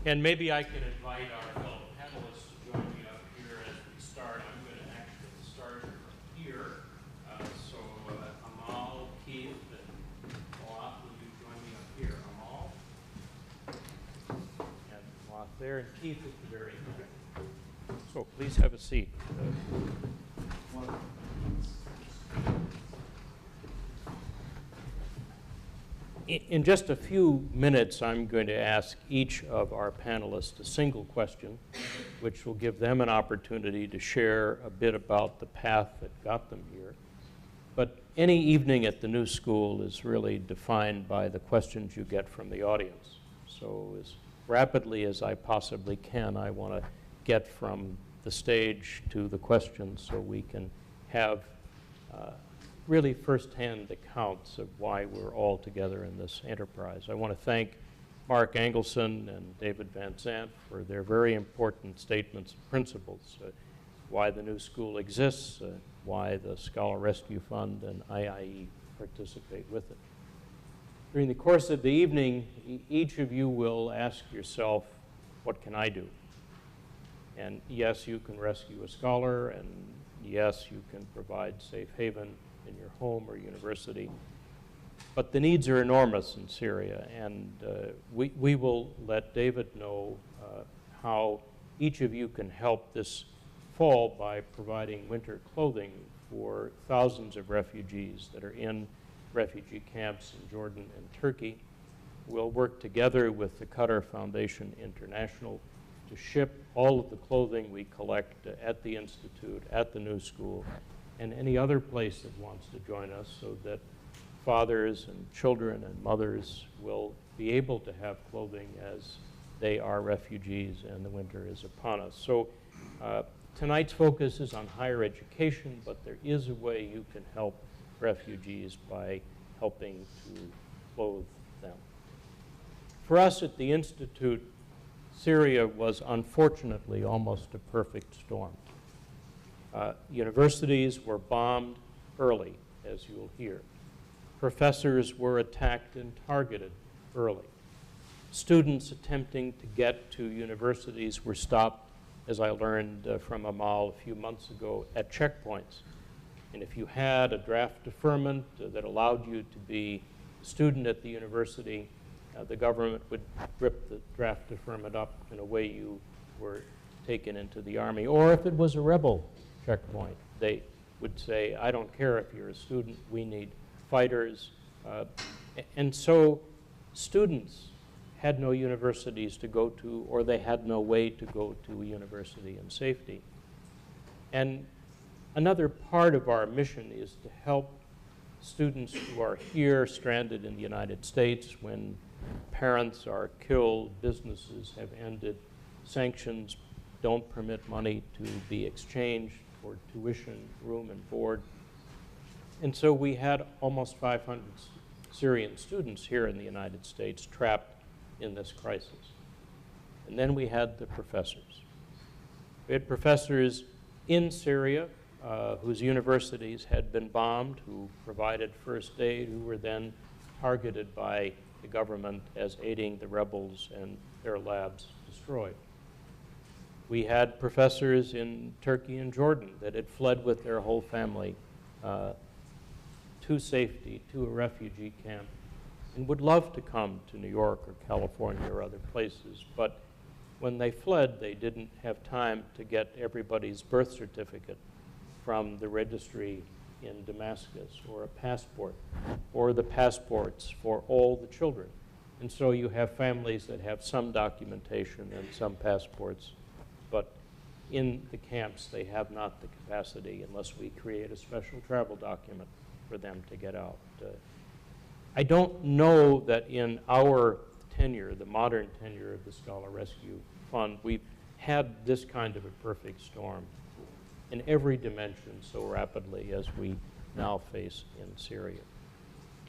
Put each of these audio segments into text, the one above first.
And maybe I can invite our fellow panelists to join me up here as we start. I'm going to actually start from here. So Amal, Keith, and Moat, will you join me up here? Amal? And Moat there, and Keith at the very end. So please have a seat. In just a few minutes, I'm going to ask each of our panelists a single question, which will give them an opportunity to share a bit about the path that got them here. But any evening at the new school is really defined by the questions you get from the audience. So as rapidly as I possibly can, I want to get from the stage to the questions so we can have really firsthand accounts of why we're all together in this enterprise. I want to thank Mark Angelson and David Van Zandt for their very important statements of principles, why the new school exists, why the Scholar Rescue Fund and IIE participate with it. During the course of the evening, each of you will ask yourself, what can I do? And yes, you can rescue a scholar, and yes, you can provide safe haven in your home or university. But the needs are enormous in Syria, and we will let David know how each of you can help this fall by providing winter clothing for thousands of refugees that are in refugee camps in Jordan and Turkey. We'll work together with the Qatar Foundation International to ship all of the clothing we collect at the Institute, at the new school, and any other place that wants to join us, so that fathers and children and mothers will be able to have clothing as they are refugees and the winter is upon us. So tonight's focus is on higher education, but there is a way you can help refugees by helping to clothe them. For us at the Institute, Syria was unfortunately almost a perfect storm. Universities were bombed early, as you'll hear. Professors were attacked and targeted early. Students attempting to get to universities were stopped, as I learned from Amal a few months ago, at checkpoints. And if you had a draft deferment that allowed you to be a student at the university, the government would rip the draft deferment up in a way you were taken into the army. Or if it was a rebel checkpoint, they would say, I don't care if you're a student, we need fighters. And so students had no universities to go to, or they had no way to go to a university in safety. And another part of our mission is to help students who are here stranded in the United States when parents are killed, businesses have ended, sanctions don't permit money to be exchanged for tuition, room, and board. And so we had almost 500 Syrian students here in the United States trapped in this crisis. And then we had the professors. We had professors in Syria whose universities had been bombed, who provided first aid, who were then targeted by the government as aiding the rebels and their labs destroyed. We had professors in Turkey and Jordan that had fled with their whole family to safety, to a refugee camp, and would love to come to New York or California or other places, but when they fled, they didn't have time to get everybody's birth certificate from the registry in Damascus, or a passport, or the passports for all the children. And so you have families that have some documentation and some passports, but in the camps they have not the capacity unless we create a special travel document for them to get out. I don't know that in our tenure, the modern tenure of the Scholar Rescue Fund, we've had this kind of a perfect storm in every dimension so rapidly as we now face in Syria.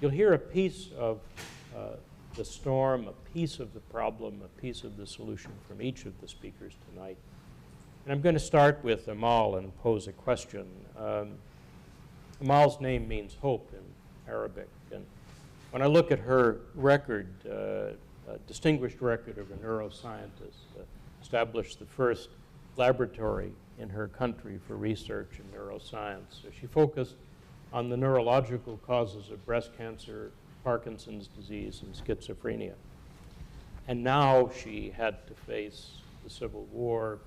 You'll hear a piece of the storm, a piece of the problem, a piece of the solution from each of the speakers tonight. And I'm going to start with Amal and pose a question. Amal's name means hope in Arabic. And when I look at her record, distinguished record of a neuroscientist, established the first laboratory in her country for research in neuroscience. So she focused on the neurological causes of breast cancer, Parkinson's disease, and schizophrenia. And now she had to face the civil war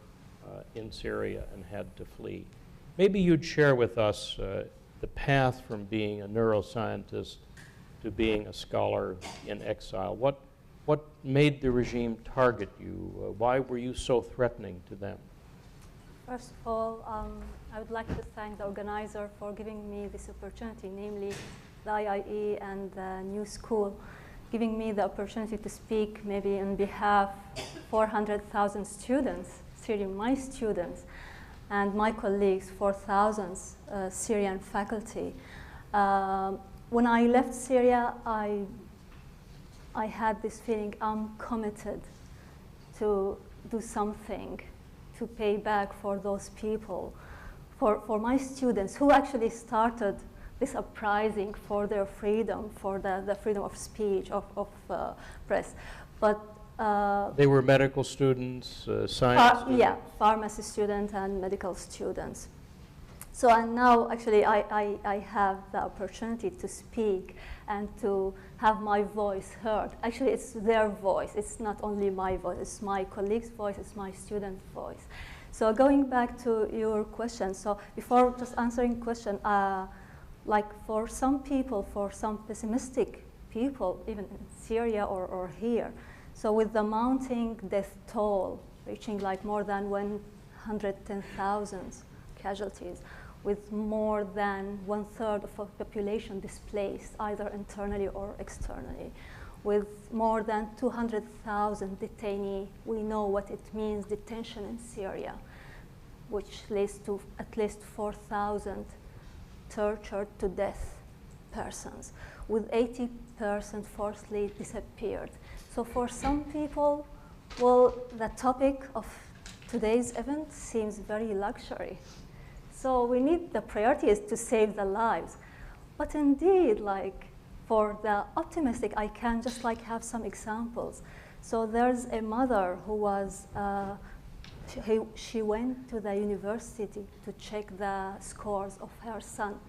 in Syria and had to flee. Maybe you'd share with us the path from being a neuroscientist to being a scholar in exile. What made the regime target you? Why were you so threatening to them? First of all, I would like to thank the organizer for giving me this opportunity, namely the IIE and the New School, giving me the opportunity to speak maybe on behalf of 400,000 students, Syrian, my students, and my colleagues, 4,000 Syrian faculty. When I left Syria, I had this feeling I'm committed to do something to pay back for those people, for my students who actually started this uprising for their freedom, for the freedom of speech, of press. But they were medical students, science students? Yeah, pharmacy students and medical students. So and now actually I have the opportunity to speak and to have my voice heard. Actually it's their voice, it's not only my voice, it's my colleague's voice, it's my student's voice. So going back to your question, so before just answering question, like for some people, for some pessimistic people, even in Syria or here, so with the mounting death toll, reaching like more than 110,000 casualties, with more than 1/3 of the population displaced, either internally or externally, with more than 200,000 detainees. We know what it means, detention in Syria, which leads to at least 4,000 tortured to death persons, with 80% forcibly disappeared. So for some people, well, the topic of today's event seems very luxury. So we need, the priority is to save the lives. But indeed, like for the optimistic, I can just like have some examples. So there's a mother who was, she went to the university to check the scores of her son.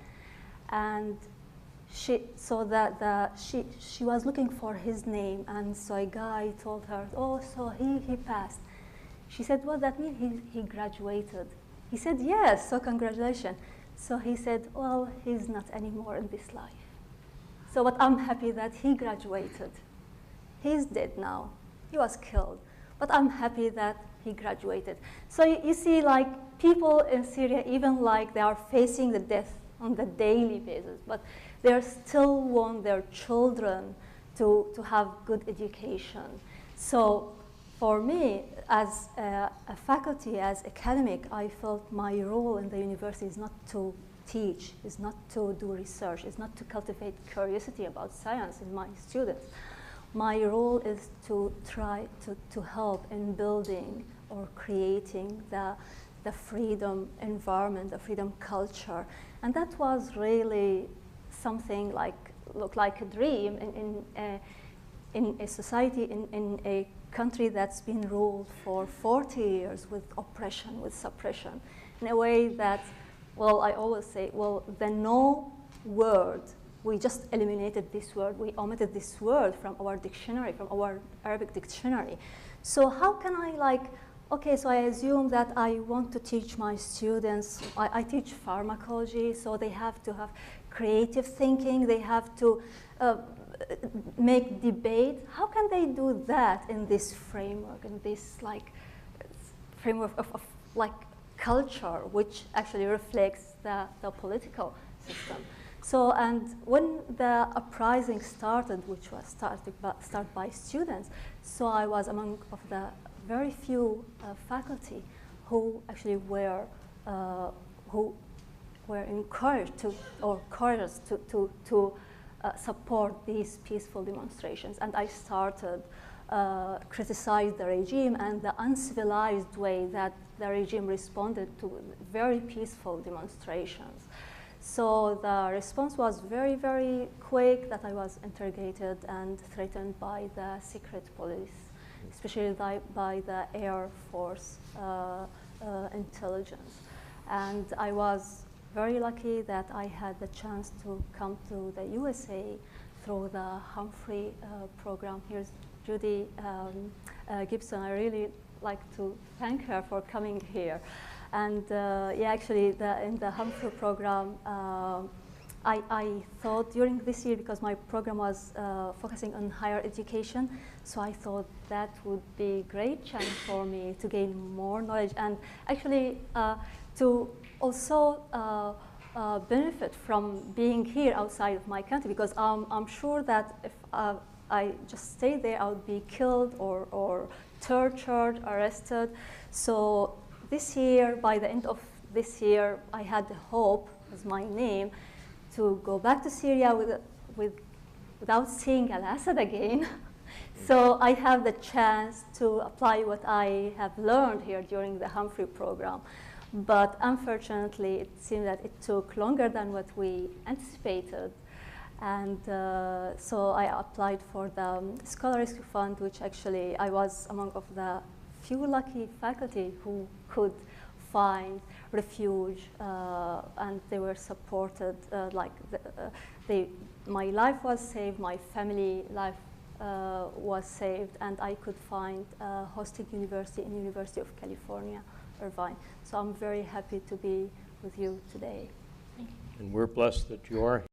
And she was looking for his name, and so a guy told her, oh, so he passed. She said, well, that means he graduated. He said, yes, so congratulations. So he said, well, he's not anymore in this life. So, but I'm happy that he graduated. He's dead now. He was killed. But I'm happy that he graduated. So you see, like, people in Syria, even like they are facing the death on the daily basis, but they still want their children to have good education. So for me, as a faculty, as academic, I felt my role in the university is not to teach, is not to do research, is not to cultivate curiosity about science in my students. My role is to try to help in building or creating the freedom environment, the freedom culture. And that was really something looked like a dream in a society, in a country that's been ruled for 40 years with oppression, with suppression, in a way that, well, I always say, well, the no word, we just eliminated this word, we omitted this word from our dictionary, from our Arabic dictionary. So how can I okay, so I assume that I want to teach my students, I teach pharmacology, so they have to have creative thinking, they have to make debate. How can they do that in this framework, in this framework of culture, which actually reflects the political system? So, and when the uprising started, which was started by students, so I was among of the very few faculty who actually were encouraged to support these peaceful demonstrations. And I started criticize the regime and the uncivilized way that the regime responded to very peaceful demonstrations. So the response was very, very quick, that I was interrogated and threatened by the secret police, especially by the Air Force intelligence. And I was very lucky that I had the chance to come to the USA through the Humphrey program. Here's Judy Gibson. I really like to thank her for coming here. And yeah, actually, in the Humphrey program, I thought during this year, because my program was focusing on higher education, so I thought that would be a great chance for me to gain more knowledge and actually to also benefit from being here outside of my country, because I'm sure that if I just stay there, I would be killed or tortured, arrested. So this year, by the end of this year, I had the hope, as my name, to go back to Syria without seeing Al-Assad again. So I have the chance to apply what I have learned here during the Humphrey program. But unfortunately, it seemed that it took longer than what we anticipated. And so I applied for the Scholar Rescue Fund, which actually I was among of the few lucky faculty who could find refuge, and they were supported. My life was saved, my family life was saved, and I could find a hosting university in University of California, Irvine. So I'm very happy to be with you today. Thank you. And we're blessed that you are here.